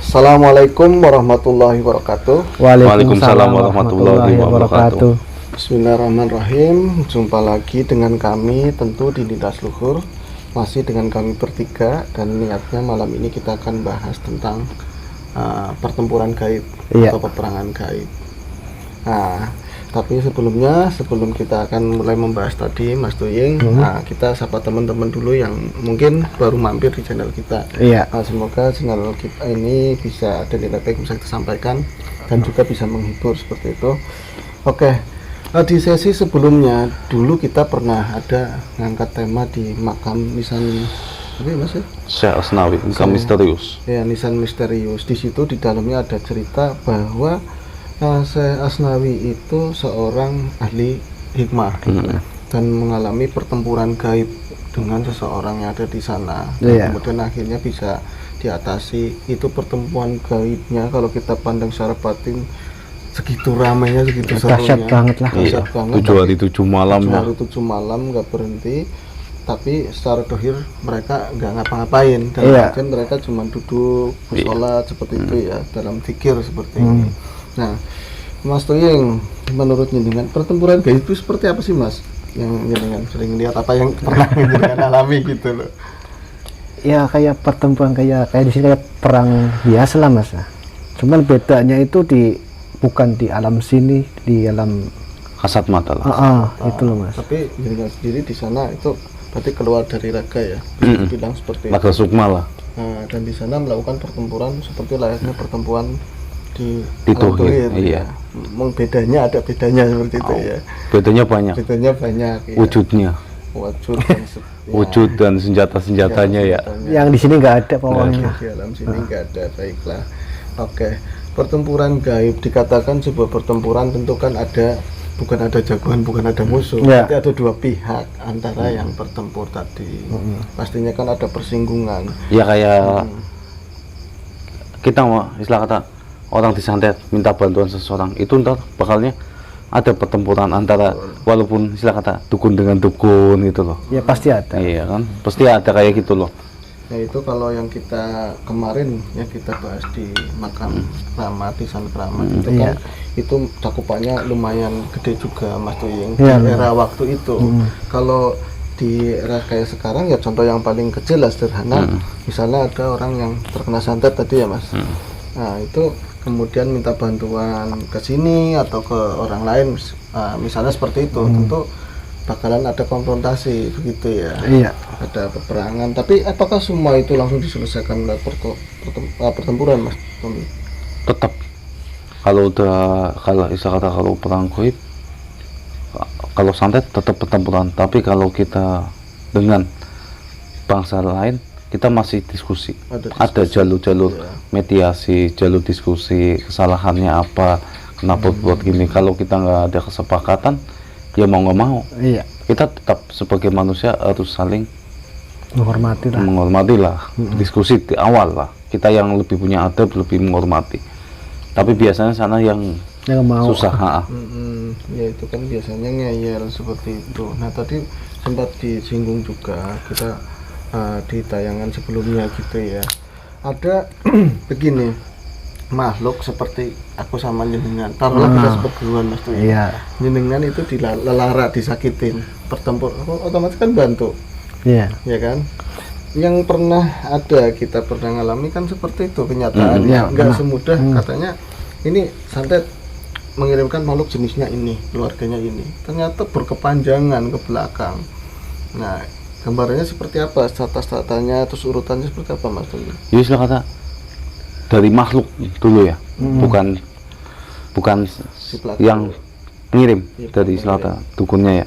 Assalamualaikum warahmatullahi wabarakatuh. Waalaikumsalam warahmatullahi wabarakatuh. Bismillahirrahmanirrahim. Jumpa lagi dengan kami tentu di Lintas Luhur. Masih dengan kami bertiga dan niatnya malam ini kita akan bahas tentang pertempuran gaib atau peperangan gaib. Nah, tapi sebelum kita akan mulai membahas tadi, Mas Tuying, kita sapa teman-teman dulu yang mungkin baru mampir di channel kita. Semoga channel kita ini bisa ada nilai baik bisa kita sampaikan dan juga bisa menghibur seperti itu. Oke, di sesi sebelumnya dulu kita pernah ada ngangkat tema di makam nisan apa ya, Mas ya? Syekh Asnawi, makam misterius. Ya, nisan misterius. Di situ di dalamnya ada cerita bahwa Syekh Asnawi itu seorang ahli hikmah dan mengalami pertempuran gaib dengan seseorang yang ada di sana. Kemudian akhirnya bisa diatasi. Itu pertempuran gaibnya kalau kita pandang secara batin segitu ramainya, segitu serunya. Dahsyat banget lah. Dahsyat banget. 7 hari 7 malam. 7 hari 7 malam nggak berhenti. Tapi secara dohir mereka nggak ngapa-ngapain. Dan mereka cuma duduk, sholat seperti itu ya, dalam fikir seperti ini. Nah, Mas Tuying, menurut jenengan pertempuran gaib itu seperti apa sih, Mas? Yang jenengan sering lihat, apa yang pernah jenengan alami gitu loh? Ya kayak pertempuran kayak di sini kayak perang biasa lah, Mas. Cuman bedanya itu bukan di alam sini, di alam kasat mata lah. Itu loh, Mas. Tapi jenengan sendiri di sana itu berarti keluar dari raga ya, bisa bilang seperti Raga sukma lah. Nah, dan di sana melakukan pertempuran seperti layaknya pertempuran di Tuhir, iya. Bedanya ada bedanya seperti itu ya. Bedanya banyak. Bedanya banyak. Ya. Wujudnya. Wujud dan senjata-senjatanya ya. Yang di sini nggak ada pokoknya. Di alam sini nggak ada. Baiklah. Oke. Pertempuran gaib dikatakan sebuah pertempuran tentu kan bukan ada jagoan, bukan ada musuh. Tapi ada dua pihak antara yang bertempur tadi. Pastinya kan ada persinggungan. Ya kayak kita mau istilah kata orang disantet minta bantuan seseorang, itu ntar bakalnya ada pertempuran antara walaupun istilah kata dukun dengan dukun gitu loh. Ya pasti ada. Iya kan, pasti ada kayak gitu loh. Nah itu kalau yang kita kemarin yang kita bahas di makam keramat, di sana keramat itu kan itu cakupannya lumayan gede juga, Mas Tuying, di era waktu itu. Kalau di era kayak sekarang ya contoh yang paling kecil lah, sederhana, misalnya ada orang yang terkena santet tadi ya, Mas. Nah itu kemudian minta bantuan ke sini atau ke orang lain, misalnya seperti itu, tentu bakalan ada konfrontasi begitu ya. Ada peperangan. Tapi apakah semua itu langsung diselesaikan oleh pertempuran, Mas Tommy? Tetap kalau istilah kata kalau perang gaib, kalau santet tetap pertempuran. Tapi kalau kita dengan bangsa lain, kita masih diskusi. Ada jalur-jalur mediasi, jalur diskusi, kesalahannya apa, kenapa buat gini. Kalau kita nggak ada kesepakatan, ya mau nggak mau, kita tetap sebagai manusia harus saling menghormati lah. Diskusi di awal lah. Kita yang lebih punya adab, lebih menghormati. Tapi biasanya sana yang mau susah. Ya itu kan biasanya ngeyel seperti itu. Nah tadi sempat disinggung juga kita di tayangan sebelumnya gitu ya, ada begini, makhluk seperti aku sama jenengan, taruhlah kita sebut duluan, Mas Tuying. Jenengan itu dilara, disakitin, bertempur, otomatis kan bantu, ya kan? Yang pernah ada, kita pernah ngalami kan seperti itu kenyataannya, nggak semudah katanya ini santet mengirimkan makhluk jenisnya ini, keluarganya ini, ternyata berkepanjangan ke belakang. Nah gambarannya seperti apa, status-statusnya, terus urutannya seperti apa, Mas Tuying? Ya istilah kata dari makhluk dulu ya, bukan si yang pengirim dari istilah kata dukunnya ya,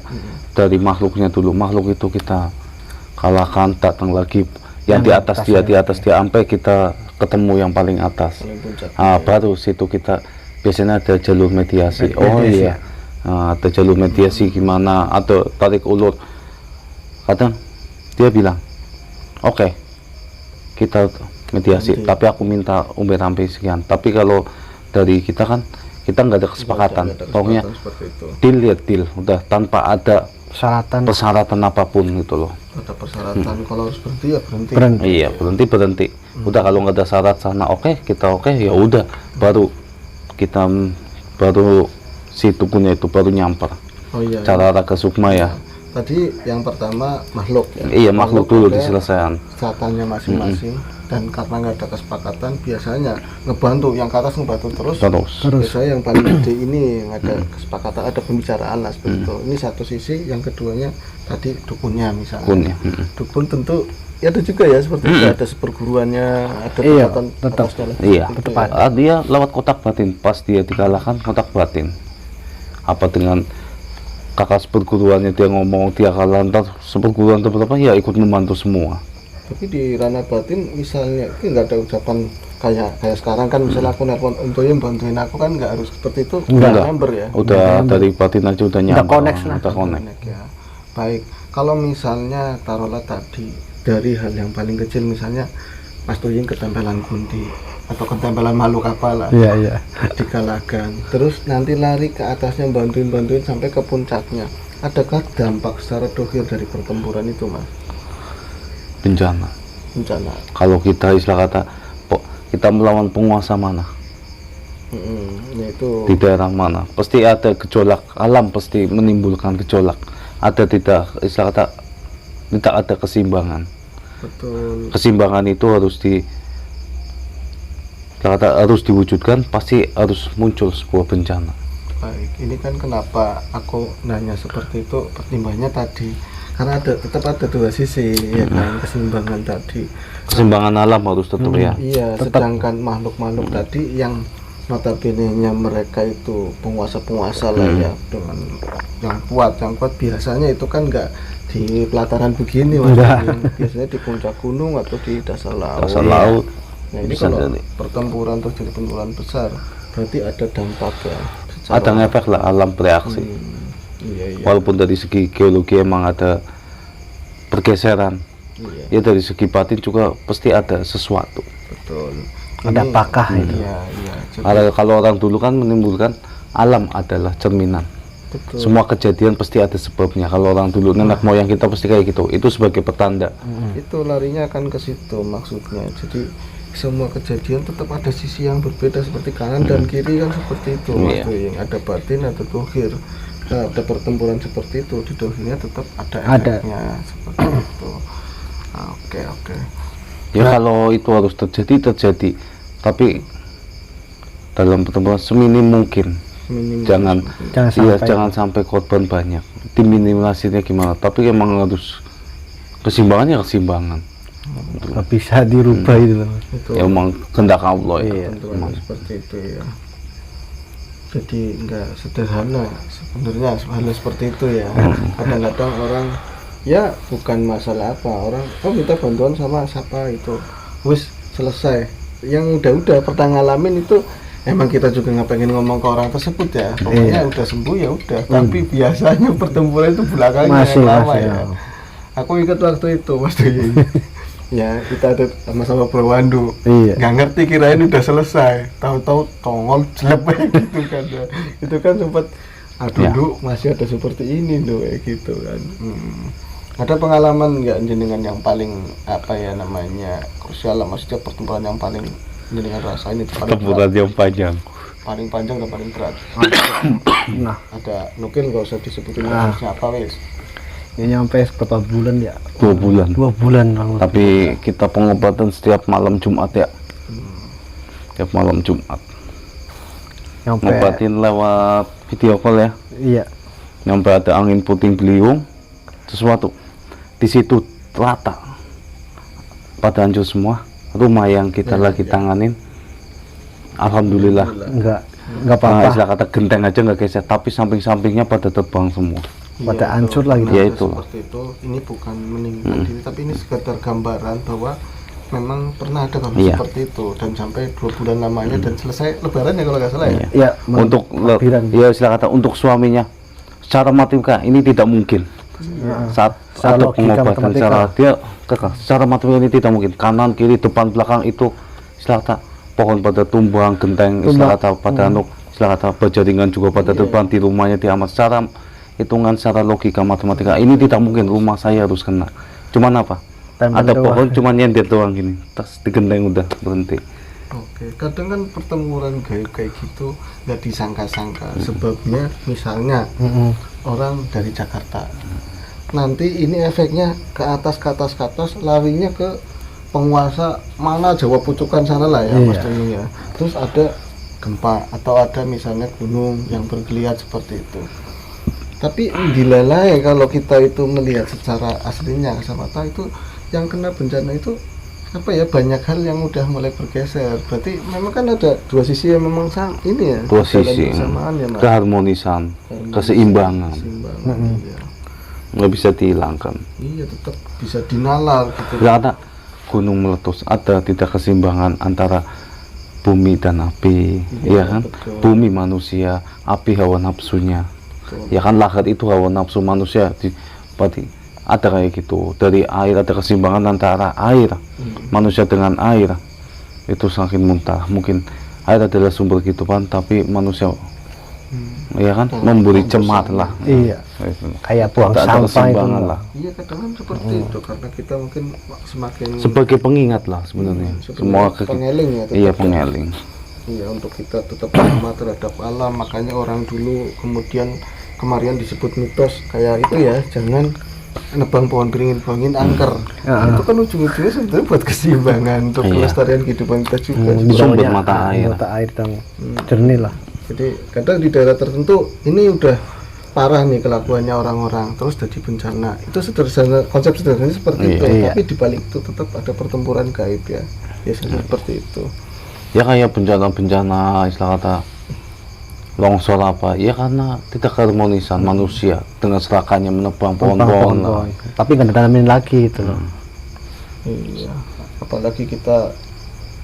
dari makhluknya dulu. Makhluk itu kita kalahkan, datang lagi yang di atas dia, sampai kita ketemu yang paling atas. Baru situ kita biasanya ada jalur mediasi. Ada jalur mediasi gimana, atau tarik ulur. Kadang dia bilang, oke, kita mediasi, tapi aku minta umur sampai sekian. Tapi kalau dari kita kan, kita nggak ada kesepakatan. Pokoknya deal ya deal, udah tanpa ada persyaratan apapun gitu loh. Ada persyaratan kalau harus berhenti ya berhenti. Iya, berhenti. Udah kalau nggak ada syarat sana kita oke, ya udah baru kita baru si tukunnya itu baru nyamper. Oh iya. Cara Raga Sukma ya. Tadi yang pertama makhluk ya. Iya, makhluk dulu ada diselesaikan. Catatannya masing-masing dan karena nggak ada kesepakatan biasanya ngebantu yang ke atas ngebantu terus. Biasanya yang paling gede ini ada kesepakatan, ada pembicaraan lah seperti itu. Ini satu sisi, yang keduanya tadi dukunnya misalnya. Dukunnya. Dukun tentu ya ada juga ya seperti itu, ada seperguruannya, ada Iya, tempatan tetap. atasnya lah, Iya, seperti itu ya. dia lewat kotak batin. Pas dia dikalahkan kotak batin. Apa dengan kakak seperguruannya dia ngomong dia kalah, ntar seperguruan berapa ya ikut membantu semua. Tapi di ranah batin misalnya itu nggak ada ucapan kayak sekarang kan, misalnya aku nelpon untuk yang bantuin aku kan nggak harus seperti itu. Enggak. Member ya. Udah dari batin aja udah nyampe. connect lah. Udah connect. Ya. Baik, kalau misalnya taruhlah tadi dari hal yang paling kecil, misalnya Mas Tuying ketempelan gunti atau ketempelan makhluk apalah, Iya. dikalahkan, terus nanti lari ke atasnya bantuin sampai ke puncaknya. Adakah dampak secara dohir dari pertempuran itu, Mas? Bencana. Kalau kita istilah kata kita melawan penguasa mana, Yaitu di daerah mana, pasti ada gejolak alam, pasti menimbulkan gejolak. Ada tidak istilah kata tidak ada keseimbangan. betul. Keseimbangan itu harus diwujudkan, pasti harus muncul sebuah bencana. Baik, ini kan kenapa aku nanya seperti itu, pertimbangannya tadi karena tetap ada dua sisi ya kan, keseimbangan tadi. Keseimbangan alam harus tetap ya. Iya, sedangkan makhluk-makhluk tadi yang notabene-nya mereka itu penguasa-penguasa lah ya, dengan yang kuat biasanya itu kan nggak di pelataran begini Mas. Biasanya di puncak gunung atau di dasar laut. Dasar laut. Nah ini Bisa kalau jadi. pertempuran terjadi pertempuran besar berarti ada dampak ya. Ada ngefek lah, alam bereaksi. Iya. Walaupun dari segi geologi emang ada pergeseran, Iya, ya dari segi batin juga pasti ada sesuatu. betul. Ada pakah itu. Iya. Jadi, Kalau orang dulu kan menimbulkan alam adalah cerminan. betul. Semua kejadian pasti ada sebabnya. Kalau orang dulu nenek moyang kita pasti kayak gitu. Itu sebagai petanda. Itu larinya akan ke situ maksudnya. Jadi semua kejadian tetap ada sisi yang berbeda, seperti kanan dan kiri kan seperti itu. Iya. Yang ada batin atau dohir. Nah, ada pertempuran seperti itu, di dohirnya tetap ada Ada. efeknya seperti itu. Oke. Ya kalau itu harus terjadi. Tapi dalam pertempuran seminim mungkin. Minim. Jangan sampai korban banyak. Diminimalisirnya gimana? Tapi emang harus keseimbangannya. Nggak bisa dirubah itu loh. Itu Ya emang kehendak Allah ya. Iya. tentunya seperti itu ya. Jadi nggak sederhana sebenarnya hal seperti itu ya. Kadang-kadang orang ya bukan masalah apa, orang minta bantuan sama siapa itu, wis selesai. Yang udah pernah ngalamin itu emang kita juga nggak pengen ngomong ke orang tersebut ya. Pokoknya udah sembuh ya udah. Tapi biasanya pertempuran itu belakangnya Masih, yang lama masih, ya. ya. Aku ingat waktu itu Mas Tuying. Ya kita ada sama-sama berwandu, Iya. nggak ngerti kirain udah selesai, tahu-tahu tongol jelek gitu kan ya. Itu kan sempat aduh Ya. Duk, masih ada seperti ini tuh gitu kan. Ada pengalaman nggak jenengan yang paling apa ya namanya krusial lah, maksudnya pertempuran yang paling jenengan rasain itu paling Pertempuran berat, yang panjang. paling panjang dan paling berat? Nah, Ada nukil nggak usah disebutin harusnya apa wes. ini nyampe berapa bulan ya? 2 bulan. 2 bulan kurang lebih. Tapi kita pengobatan setiap malam Jumat ya. Setiap malam Jumat. Nyampe. Ngobatin lewat video call ya. Iya. Nyampe ada angin puting beliung, sesuatu. Di situ rata. Pada hancur semua. Rumah yang kita lagi tanganin, alhamdulillah. Enggak Nah, apa-apa. istilah kata genteng aja nggak geser, tapi samping-sampingnya pada terbang semua. Pada Iya, hancur betul. lagi. Ya, Ada itu. seperti itu. Ini bukan meninggikan diri, tapi ini sekedar gambaran bahwa memang pernah ada kasus Iya. seperti itu dan sampai 2 bulan lamanya dan selesai Lebaran ya kalau nggak salah ya. Iya. Ya, Untuk ya istilah kata untuk suaminya secara matematika ini tidak mungkin. Saat Secara ada logika pengobatan matematika. secara dia secara matematika ini tidak mungkin. Kanan kiri depan belakang itu istilah kata pohon pada tumbang, genteng istilah kata pada istilah kata berjaringan juga pada terbang di rumahnya di amat. Secara hitungan secara logika matematika ini tidak mungkin rumah saya harus kena. Cuman apa? Tempel Ada doang. pohon cuman nyendet doang gini, tas digenteng udah berhenti. Oke, kadang kan pertempuran gaib kayak gitu nggak disangka-sangka. Sebabnya misalnya orang dari Jakarta, nanti ini efeknya ke atas, larinya ke penguasa mana Jawa Pucukan sana lah ya, Iya. Mas Doni ya. Terus ada gempa atau ada misalnya gunung yang bergeliat seperti itu. Tapi dilalai kalau kita itu melihat secara aslinya kasat mata itu yang kena bencana itu apa ya, banyak hal yang udah mulai bergeser. Berarti memang kan ada dua sisi yang memang ini ya. Dua dalam sisi, bersamaan ya, Mas. keharmonisan, keseimbangan, Keseimbangan, iya. nggak bisa dihilangkan. Iya, tetap bisa dinalar gitu. Tidak ada gunung meletus, ada tidak keseimbangan antara bumi dan api, Iya, ya kan? betul. Bumi manusia, api hawa nafsunya, Betul. ya kan, lahat itu hawa nafsu manusia, berarti ada kayak gitu. Dari air ada keseimbangan antara air, manusia dengan air, itu saking muntah. Mungkin air adalah sumber kehidupan, tapi manusia, ya kan, memberi cemar lah. Iya. Kayak buang Tak ada sampah itu. keseimbangan lah. Iya, kadang kan seperti itu karena kita mungkin semakin Sebagai pengingat lah sebenarnya. Semua pengeling ya. tetap iya ya. pengeling. Iya, untuk kita tetap hormat terhadap alam. Makanya orang dulu kemudian kemarin disebut mitos kayak itu ya, jangan nebang pohon beringin angker. Itu kan ujung-ujungnya sebenarnya buat keseimbangan untuk Iya. kelestarian kehidupan kita juga. Di Sumber bawahnya mata air. mata air dan jernih lah. Jadi kadang di daerah tertentu ini udah parah nih kelakuannya orang-orang, terus jadi bencana. Itu sederhana, konsep sederhananya seperti Iya. itu. Iya. Tapi di balik itu tetap ada pertempuran gaib ya. Biasanya seperti itu. Ya kayak bencana-bencana istilah kata longsor apa, ya karena tidak keharmonisan manusia dengan serakannya menebang pohon-pohon lah. Tapi nggak ditanamin lagi itu loh. Iya. Apalagi kita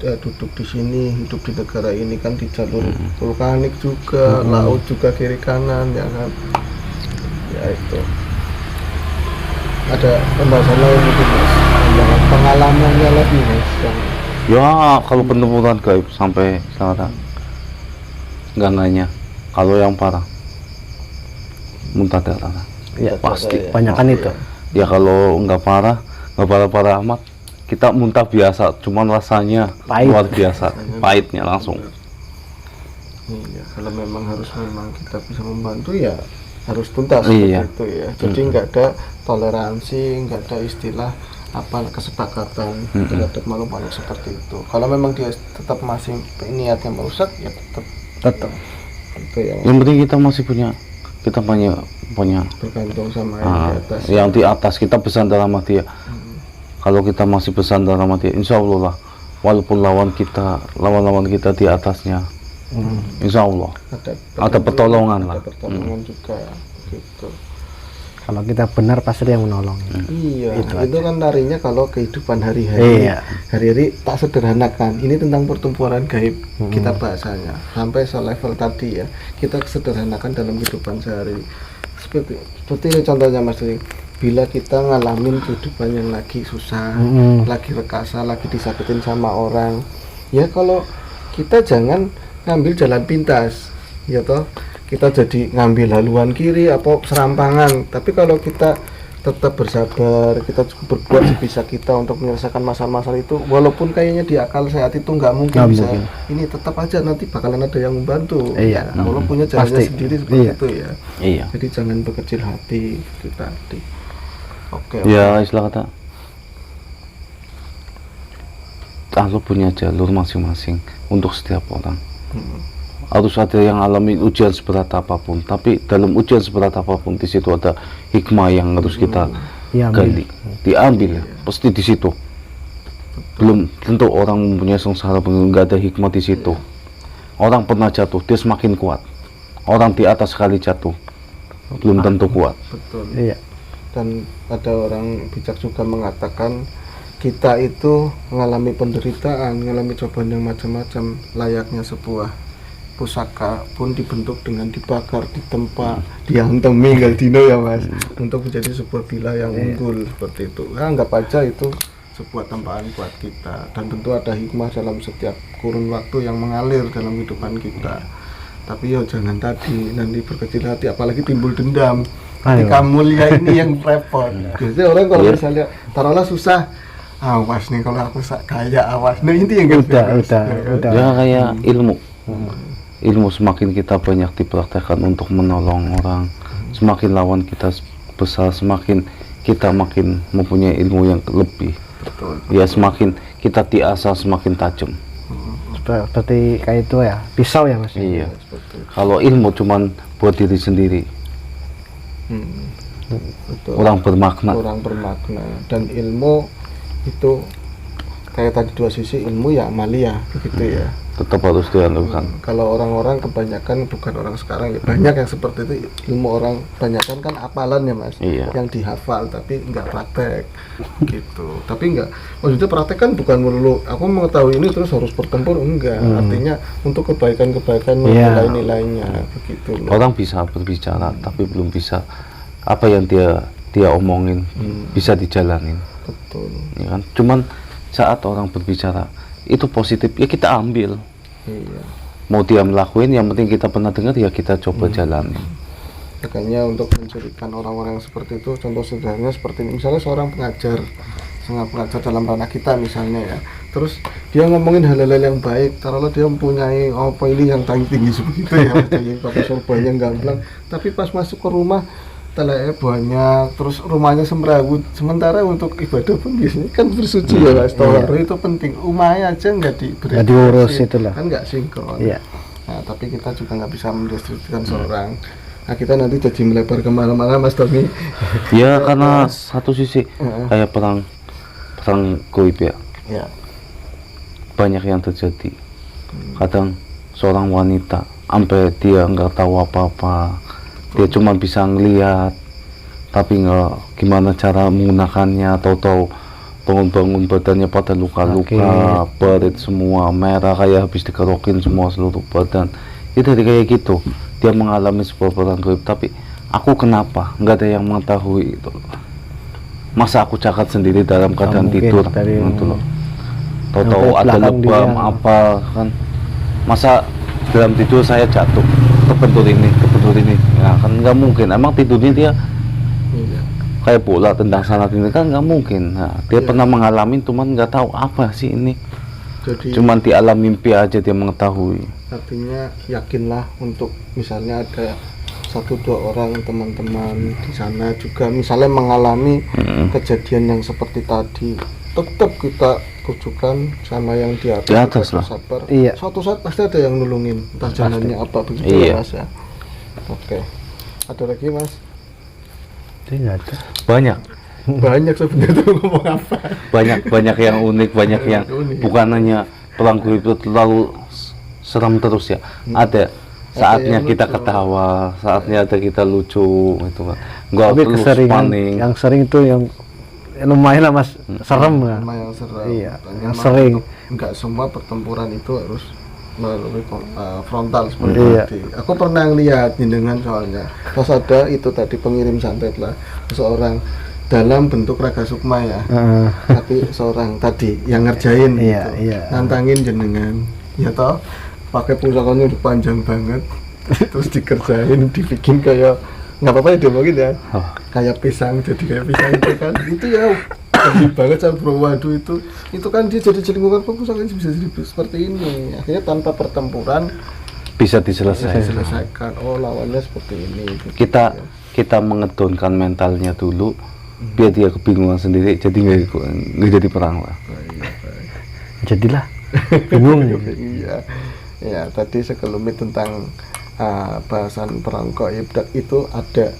duduk di sini, hidup di negara ini kan di jalur vulkanik juga, laut juga kiri kanan ya kan. Ya itu. Ada pembahasan lain mungkin Mas, tambahan pengalamannya lagi Mas yang Ya kalau penemuan gaib sampai sekarang nggak nanya. Kalau yang parah muntah darah. Ya, Pasti. kebanyakan itu. Ya kalau nggak parah amat, kita muntah biasa, cuman rasanya Pahit. luar biasa, pahitnya langsung. iya, kalau memang kita bisa membantu ya harus tuntas Iya. seperti itu ya. Jadi nggak ada toleransi, nggak ada istilah apa kesepakatan terhadap makhluk-makhluk seperti itu. Kalau memang dia tetap masih niatnya merusak ya tetap itu ya, Yang penting kita masih punya bergantung sama yang di atas. yang di atas, kita bersandar sama dia. Kalau kita masih bersandar sama dia, insya Allah lah, walaupun lawan kita di atasnya, insya Allah ada pertolongan lah. Ada pertolongan juga gitu. Kalau kita benar pasti dia yang menolong. Iya, itu kan larinya kalau kehidupan hari-hari. Iya. Hari-hari tak sederhanakan. Ini tentang pertempuran gaib kita bahasanya. Sampai selevel tadi ya. Kita sederhanakan dalam kehidupan sehari. Seperti ini contohnya Mas Dwi. Bila kita ngalamin kehidupan yang lagi susah, lagi rekasa, lagi disakitin sama orang, ya kalau kita jangan ngambil jalan pintas, ya toh. Kita jadi ngambil haluan kiri atau serampangan. Tapi kalau kita tetap bersabar, kita cukup berbuat sebisa kita untuk menyelesaikan masalah-masalah itu, walaupun kayaknya di akal sehat itu nggak mungkin Nggak bisa mungkin. ini, tetap aja nanti bakalan ada yang membantu. Iya. Allah punya jalannya Pasti. sendiri seperti Iya. itu ya. Iya. Jadi jangan berkecil hati itu tadi. Oke. Ya istilah kata, Allah punya jalur masing-masing untuk setiap orang. Harus ada yang alami ujian seberat apapun, tapi dalam ujian seberat apapun di situ ada hikmah yang harus kita gali, diambil, pasti di situ. Belum tentu orang mempunyai sengsara nggak ada hikmah di situ. Orang pernah jatuh, dia semakin kuat. Orang di atas sekali jatuh, belum tentu kuat. Betul. Iya. Dan ada orang bijak juga mengatakan kita itu mengalami penderitaan, mengalami cobaan yang macam-macam, layaknya sebuah pusaka pun dibentuk dengan dibakar, ditempa, dihantemi Galdino ya Mas, untuk menjadi sebuah villa yang unggul seperti itu. Ya, anggap aja itu sebuah tempaan buat kita, dan tentu ada hikmah dalam setiap kurun waktu yang mengalir dalam kehidupan kita. Tapi yo jangan tadi nanti berkecil hati, apalagi timbul dendam. Ayo. Ketika mulia ini yang repot. Biasanya orang kalau Iya. misalnya taruhlah susah, awas nih kalau aku kaya, awas. Nah ini yang Udah. Ya kayak ilmu. Ilmu semakin kita banyak dipraktekkan untuk menolong orang, semakin lawan kita besar, semakin kita makin mempunyai ilmu yang lebih. Betul. Ya semakin kita diasah semakin tajam. Seperti kayak itu ya, pisau ya Mas. Iya. Seperti itu. Kalau ilmu cuman buat diri sendiri, Betul. kurang bermakna. Kurang bermakna. Dan ilmu itu kayak tadi dua sisi, ilmu ya amalia begitu ya. Tetap harus dilakukan. Kalau orang-orang kebanyakan, bukan orang sekarang ya, banyak yang seperti itu. Ilmu orang kebanyakan kan hafalan ya Mas, Iya. yang dihafal tapi nggak praktek gitu. Tapi nggak, maksudnya praktek kan bukan melulu aku mengetahui ini terus harus bertempur, enggak. Artinya untuk kebaikan-kebaikan Iya. nilai-nilainya begitu loh. Orang bisa berbicara, tapi belum bisa apa yang dia omongin bisa dijalanin. Betul. Ya kan? Cuman saat orang berbicara itu positif, ya kita ambil. Iya. Mau dia melakuin, yang penting kita pernah dengar, ya kita coba jalanin. Makanya untuk mencirikan orang-orang yang seperti itu, contoh sederhananya seperti ini, misalnya seorang pengajar dalam ranah kita misalnya ya, terus dia ngomongin hal-hal yang baik, taruhlah dia mempunyai apa ini yang tinggi seperti itu ya, yang pakai sorbannya gamblang, tapi pas masuk ke rumah teleknya banyak, terus rumahnya semrawut, sementara untuk ibadah pun biasanya kan bersuci ya Mas, toharo itu penting, rumahnya aja nggak Nggak diurus itulah. kan nggak sinkron. Iya. Nah, tapi kita juga nggak bisa mendestruksikan seorang. Nah, kita nanti jadi melebar kemana-mana, Mas Tommy. Ya karena satu sisi kayak perang goib ya, Ya, banyak yang terjadi. Kadang seorang wanita sampai dia nggak tahu apa-apa, dia cuma bisa ngelihat tapi nggak gimana cara menggunakannya, tahu-tahu bangun-bangun badannya pada luka-luka, berit semua, merah kayak habis dikerokin semua seluruh badan. Itu dari kayak gitu dia mengalami sebuah perang goib. Tapi aku kenapa nggak ada yang mengetahui itu? Masa aku cakat sendiri dalam keadaan Mungkin tidur dari- gitu loh. Tahu-tahu Sampai ada belakang lebam dia. apa kan, masa dalam tidur saya jatuh kebentur ini ya kan nggak mungkin. Emang tidurnya dia iya. kayak bola tendang sana sini kan nggak mungkin. Nah, dia pernah mengalami cuman nggak tahu apa sih ini, Jadi cuman di alam mimpi aja dia mengetahui. artinya yakinlah untuk misalnya ada 1-2 orang teman-teman di sana juga misalnya mengalami kejadian yang seperti tadi, tetap kita tujukan sama yang di atas, Di atas kita lah. sabar. Iya. Suatu saat pasti ada yang nulungin, entah jalannya apa begitu Iya. ya Mas ya. Oke, ada lagi Mas? Itu nggak ada. Banyak Banyak sebenarnya tuh ngomong apa. banyak yang unik, banyak yang Unik. bukan hanya perang goib itu terlalu seram terus ya. Ada saatnya yang kita lucu. ketawa, saatnya ada kita lucu gitu kan. Nggak Tapi terus keseringan panik. yang sering itu yang lumayan lah Mas, serem lah. Sama yang seram. Iya, Dan yang memang sering. enggak semua pertempuran itu harus melalui frontal seperti Iya. tadi. Aku pernah ngeliat dengan soalnya. Pas ada itu tadi pengirim santet lah, seorang dalam bentuk Raga Sukma ya. Heeh. Tapi seorang tadi yang ngerjain Iya, gitu. iya. Nantangin jenengan. Ya toh, pakai pusakanya udah panjang banget. Terus dikerjain, dibikin kayak nggak apa-apa ya diomongin ya. Oh. Kayak pisang, jadi kayak pisang itu kan. Itu ya sedih banget sama bro, waduh itu kan dia jadi lingkungan pusakanya bisa jadi seperti ini. Akhirnya tanpa pertempuran Bisa bisa diselesaikan. diselesaikan. Oh, lawannya seperti ini. gitu. Kita mengedonkan mentalnya dulu biar dia kebingungan sendiri, jadi nggak jadi perang lah. Jadilah bingung. Iya. Ya, tadi sekelumit tentang bahasan perang goib itu ada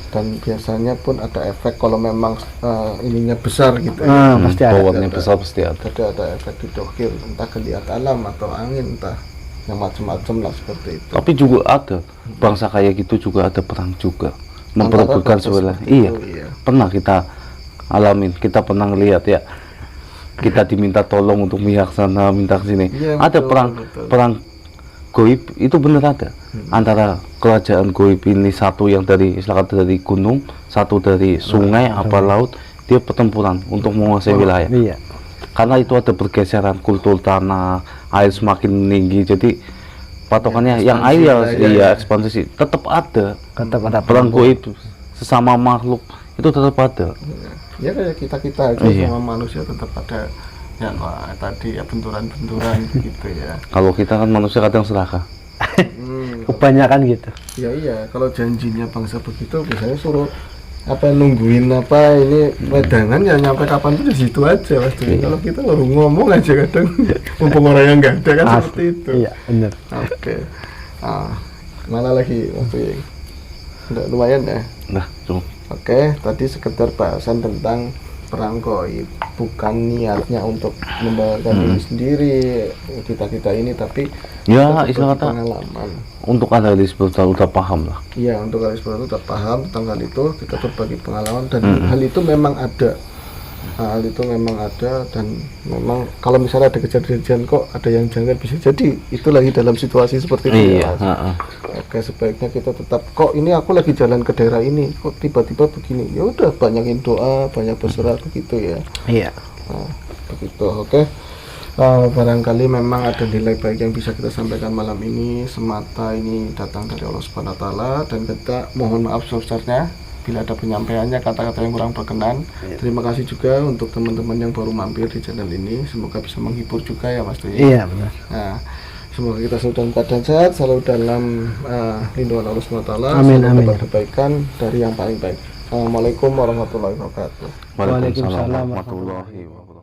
dan biasanya pun ada efek kalau memang ininya besar gitu ya. Pasti ada. Powernya besar pasti ada. Ada efek di dohir, entah geliat alam atau angin, entah yang macam-macam lah seperti itu. Tapi juga ada bangsa kayak gitu, juga ada perang juga memperebutkan bangsa sebelah. seperti Iya, itu, iya. pernah kita alamin, kita pernah lihat ya. Kita diminta tolong untuk pihak sana, minta ke sini. Iya, Ada betul, perang betul. perang goib itu benar ada. Antara kerajaan goib ini, satu yang dari gunung, satu dari sungai apa laut, dia pertempuran untuk menguasai wilayah. Iya. Karena itu ada pergeseran kultur tanah, air semakin meninggi, jadi patokannya Ya, yang ekspansi ideal lah, iya ya. ekspansi tetap ada Tetap ada belenggu itu sesama makhluk itu tetap ada. Ya kayak kita aja Iya. sama manusia tetap ada ya tadi ya benturan-benturan gitu ya. Kalau kita kan manusia kadang serakah. kebanyakan gitu. Ya iya, kalau janjinya bangsa begitu biasanya suruh apa nungguin apa ini wedangan ya nyampe kapan tuh di situ aja Mas Dwi. Kalau kita baru ngomong aja kadang mumpung orang yang nggak ada kan seperti itu. Iya, benar. Oke. Mana lagi Mas Dwi? Udah lumayan ya. Nah, cukup. Oke, tadi sekedar bahasan tentang perang goib, bukan niatnya untuk membanggakan diri sendiri kita ini, tapi Ya, kita istilah berbagi kata pengalaman. untuk analis spiritual udah paham lah. Iya, untuk kalian seperti itu udah paham tentang hal itu, kita berbagi pengalaman dan hal itu memang ada. Hal itu memang ada dan memang kalau misalnya ada kejadian kok ada yang janggal bisa jadi itu lagi dalam situasi seperti itu. Iya, ya, Mas. Oke, sebaiknya kita tetap kok ini aku lagi jalan ke daerah ini kok tiba-tiba begini. Ya udah banyakin doa, banyak berserah begitu ya. Iya. Nah, begitu. Oke. Barangkali memang ada nilai baik yang bisa kita sampaikan malam ini semata ini datang dari Allah Subhanahu wa taala dan kita mohon maaf sebesarnya bila ada penyampaiannya kata-kata yang kurang berkenan. Terima kasih juga untuk teman-teman yang baru mampir di channel ini, semoga bisa menghibur juga ya Mas Dwi. Iya, benar. Nah, semoga kita selalu dalam keadaan sehat, selalu dalam lindungan Allah Subhanahu wa taala, Amin, selalu amin. dapat kebaikan dari yang paling baik. Assalamualaikum warahmatullahi wabarakatuh. Waalaikumsalam warahmatullahi wabarakatuh.